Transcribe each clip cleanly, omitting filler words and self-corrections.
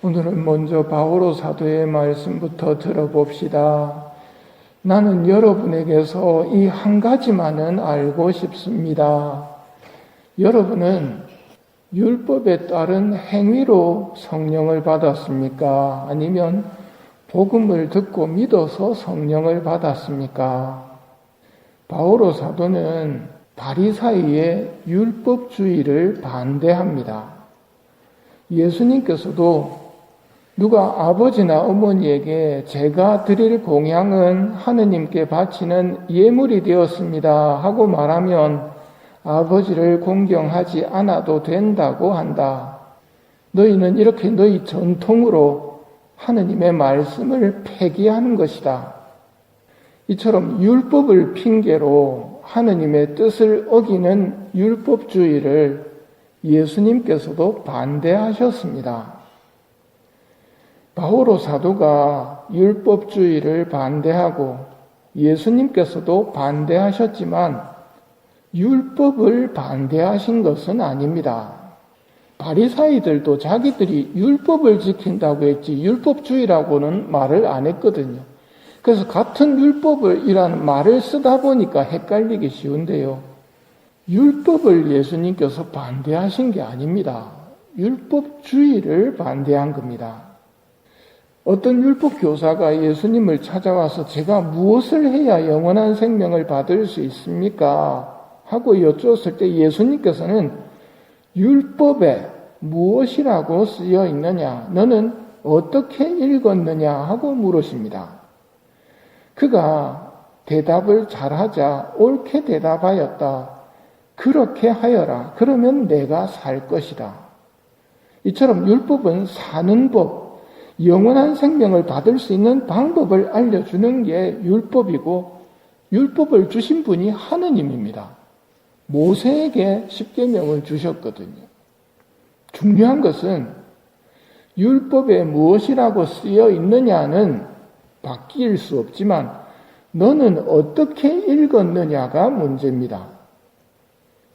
오늘은 먼저 바오로 사도의 말씀부터 들어봅시다. 나는 여러분에게서 이 한 가지만은 알고 싶습니다. 여러분은 율법에 따른 행위로 성령을 받았습니까? 아니면 복음을 듣고 믿어서 성령을 받았습니까? 바오로 사도는 바리사이의 율법주의를 반대합니다. 예수님께서도 누가 아버지나 어머니에게 제가 드릴 공양은 하느님께 바치는 예물이 되었습니다 하고 말하면 아버지를 공경하지 않아도 된다고 한다. 너희는 이렇게 너희 전통으로 하느님의 말씀을 폐기하는 것이다. 이처럼 율법을 핑계로 하느님의 뜻을 어기는 율법주의를 예수님께서도 반대하셨습니다. 바오로 사도가 율법주의를 반대하고 예수님께서도 반대하셨지만 율법을 반대하신 것은 아닙니다. 바리사이들도 자기들이 율법을 지킨다고 했지 율법주의라고는 말을 안 했거든요. 그래서 같은 율법이라는 말을 쓰다 보니까 헷갈리기 쉬운데요. 율법을 예수님께서 반대하신 게 아닙니다. 율법주의를 반대한 겁니다. 어떤 율법 교사가 예수님을 찾아와서 제가 무엇을 해야 영원한 생명을 받을 수 있습니까? 하고 여쭈었을 때 예수님께서는 율법에 무엇이라고 쓰여 있느냐? 너는 어떻게 읽었느냐? 하고 물으십니다. 그가 대답을 잘하자 옳게 대답하였다. 그렇게 하여라. 그러면 내가 살 것이다. 이처럼 율법은 사는 법, 영원한 생명을 받을 수 있는 방법을 알려주는 게 율법이고 율법을 주신 분이 하느님입니다. 모세에게 십계명을 주셨거든요. 중요한 것은 율법에 무엇이라고 쓰여 있느냐는 바뀔 수 없지만 너는 어떻게 읽었느냐가 문제입니다.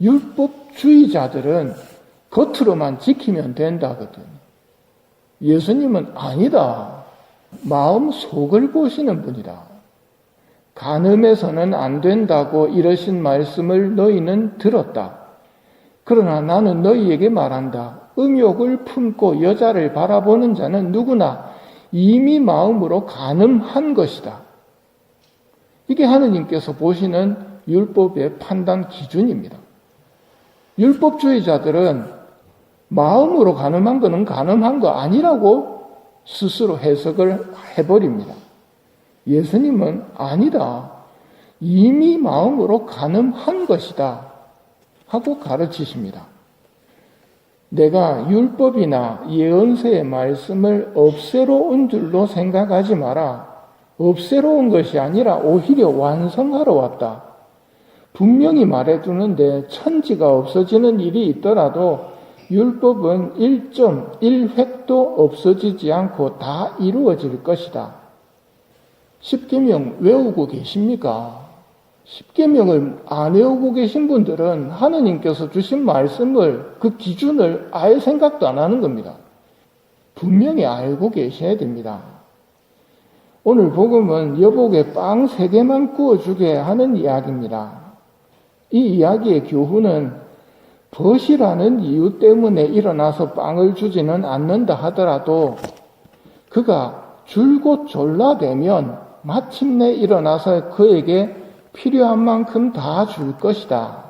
율법주의자들은 겉으로만 지키면 된다거든요. 예수님은 아니다. 마음 속을 보시는 분이다. 간음해서는 안 된다고 이러신 말씀을 너희는 들었다. 그러나 나는 너희에게 말한다. 음욕을 품고 여자를 바라보는 자는 누구나 이미 마음으로 간음한 것이다. 이게 하느님께서 보시는 율법의 판단 기준입니다. 율법주의자들은 마음으로 간음한 거는 간음한 거 아니라고 스스로 해석을 해버립니다. 예수님은 아니다. 이미 마음으로 간음한 것이다. 하고 가르치십니다. 내가 율법이나 예언서의 말씀을 없애러 온 줄로 생각하지 마라. 없애러 온 것이 아니라 오히려 완성하러 왔다. 분명히 말해두는데 천지가 없어지는 일이 있더라도 율법은 1.1획도 없어지지 않고 다 이루어질 것이다. 십계명 외우고 계십니까? 십계명을 안 외우고 계신 분들은 하느님께서 주신 말씀을 그 기준을 아예 생각도 안 하는 겁니다. 분명히 알고 계셔야 됩니다. 오늘 복음은 여복에 빵 3개만 구워주게 하는 이야기입니다. 이 이야기의 교훈은 벗이라는 이유 때문에 일어나서 빵을 주지는 않는다 하더라도 그가 줄곧 졸라대면 마침내 일어나서 그에게 필요한 만큼 다 줄 것이다.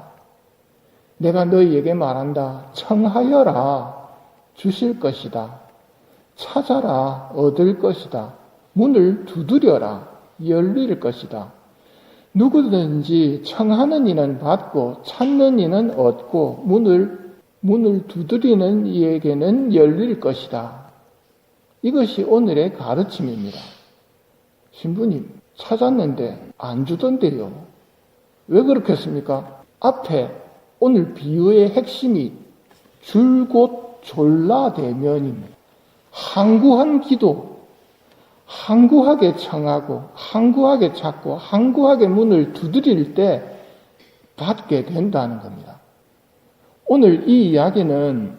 내가 너희에게 말한다. 청하여라. 주실 것이다. 찾아라. 얻을 것이다. 문을 두드려라. 열릴 것이다. 누구든지 청하는 이는 받고 찾는 이는 얻고 문을 두드리는 이에게는 열릴 것이다. 이것이 오늘의 가르침입니다. 신부님 찾았는데 안 주던데요. 왜 그렇겠습니까? 앞에 오늘 비유의 핵심이 줄곧 졸라대면입니다. 항구한 기도, 항구하게 청하고 항구하게 찾고 항구하게 문을 두드릴 때 받게 된다는 겁니다. 오늘 이 이야기는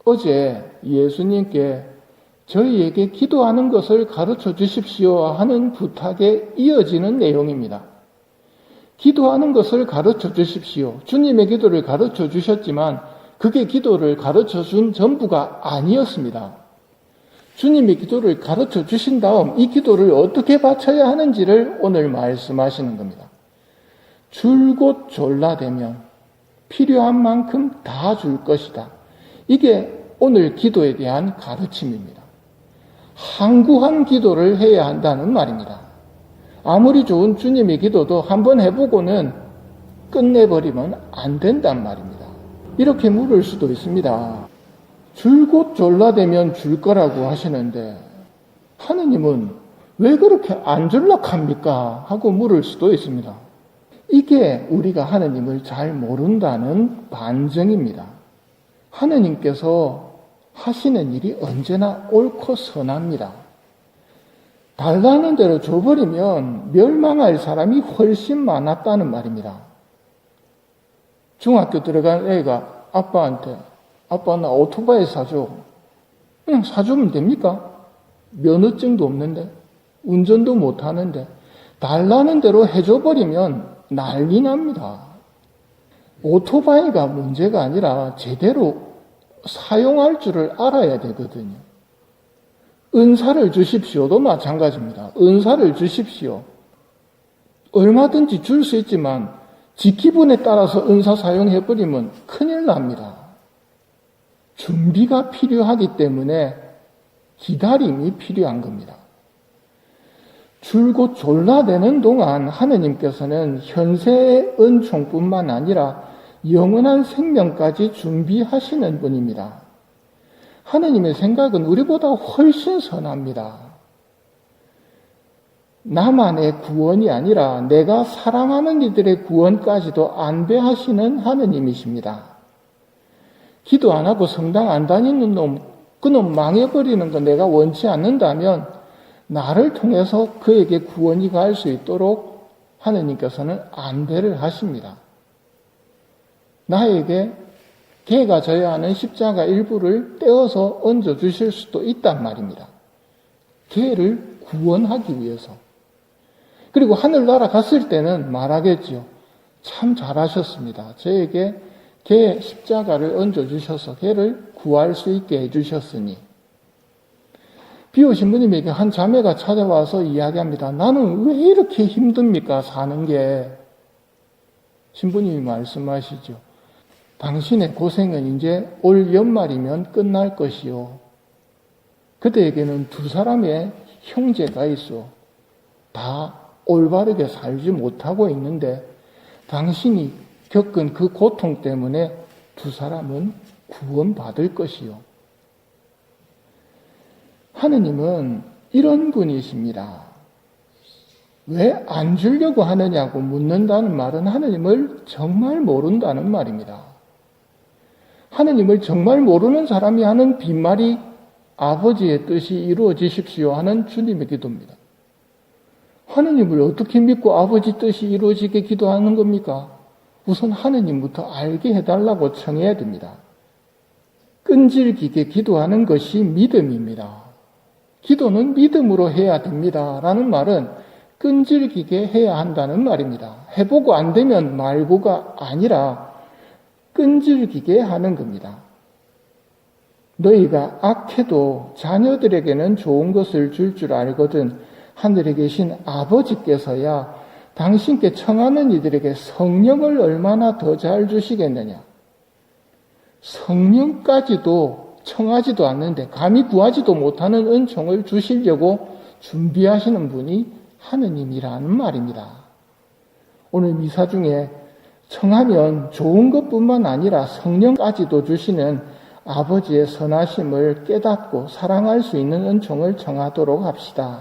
어제 예수님께 저희에게 기도하는 것을 가르쳐 주십시오 하는 부탁에 이어지는 내용입니다. 기도하는 것을 가르쳐 주십시오. 주님의 기도를 가르쳐 주셨지만 그게 기도를 가르쳐 준 전부가 아니었습니다. 주님의 기도를 가르쳐 주신 다음 이 기도를 어떻게 바쳐야 하는지를 오늘 말씀하시는 겁니다. 줄곧 졸라대면 필요한 만큼 다 줄 것이다. 이게 오늘 기도에 대한 가르침입니다. 항구한 기도를 해야 한다는 말입니다. 아무리 좋은 주님의 기도도 한번 해보고는 끝내버리면 안 된단 말입니다. 이렇게 물을 수도 있습니다. 줄곧 졸라대면 줄 거라고 하시는데 하느님은 왜 그렇게 안 줄락합니까? 하고 물을 수도 있습니다. 이게 우리가 하느님을 잘 모른다는 반증입니다. 하느님께서 하시는 일이 언제나 옳고 선합니다. 달라는 대로 줘버리면 멸망할 사람이 훨씬 많았다는 말입니다. 중학교 들어간 애가 아빠한테 아빠 나 오토바이 사줘. 그냥 사주면 됩니까? 면허증도 없는데 운전도 못하는데 달라는 대로 해줘버리면 난리 납니다. 오토바이가 문제가 아니라 제대로 사용할 줄을 알아야 되거든요. 은사를 주십시오도 마찬가지입니다. 은사를 주십시오. 얼마든지 줄 수 있지만 지 기분에 따라서 은사 사용해버리면 큰일 납니다. 준비가 필요하기 때문에 기다림이 필요한 겁니다. 줄곧 졸라대는 동안 하느님께서는 현세의 은총뿐만 아니라 영원한 생명까지 준비하시는 분입니다. 하느님의 생각은 우리보다 훨씬 선합니다. 나만의 구원이 아니라 내가 사랑하는 이들의 구원까지도 안배하시는 하느님이십니다. 기도 안 하고 성당 안 다니는 놈, 그놈 망해버리는 거 내가 원치 않는다면 나를 통해서 그에게 구원이 갈 수 있도록 하느님께서는 안배를 하십니다. 나에게 걔가 져야 하는 십자가 일부를 떼어서 얹어주실 수도 있단 말입니다. 걔를 구원하기 위해서. 그리고 하늘나라 갔을 때는 말하겠죠. 참 잘하셨습니다. 저에게 걔 십자가를 얹어주셔서 걔를 구할 수 있게 해주셨으니. 비오신 분님에게 한 자매가 찾아와서 이야기합니다. 나는 왜 이렇게 힘듭니까? 사는 게. 신부님이 말씀하시죠. 당신의 고생은 이제 올 연말이면 끝날 것이요. 그대에게는 두 사람의 형제가 있어. 다 올바르게 살지 못하고 있는데 당신이 겪은 그 고통 때문에 두 사람은 구원받을 것이요. 하느님은 이런 분이십니다. 왜 안 주려고 하느냐고 묻는다는 말은 하느님을 정말 모른다는 말입니다. 하느님을 정말 모르는 사람이 하는 빈말이 아버지의 뜻이 이루어지십시오 하는 주님의 기도입니다. 하느님을 어떻게 믿고 아버지 뜻이 이루어지게 기도하는 겁니까? 우선 하느님부터 알게 해달라고 청해야 됩니다. 끈질기게 기도하는 것이 믿음입니다. 기도는 믿음으로 해야 됩니다. 라는 말은 끈질기게 해야 한다는 말입니다. 해보고 안 되면 말고가 아니라 끈질기게 하는 겁니다. 너희가 악해도 자녀들에게는 좋은 것을 줄 줄 알거든 하늘에 계신 아버지께서야 당신께 청하는 이들에게 성령을 얼마나 더 잘 주시겠느냐. 성령까지도 청하지도 않는데 감히 구하지도 못하는 은총을 주시려고 준비하시는 분이 하느님이라는 말입니다. 오늘 미사 중에 청하면 좋은 것뿐만 아니라 성령까지도 주시는 아버지의 선하심을 깨닫고 사랑할 수 있는 은총을 청하도록 합시다.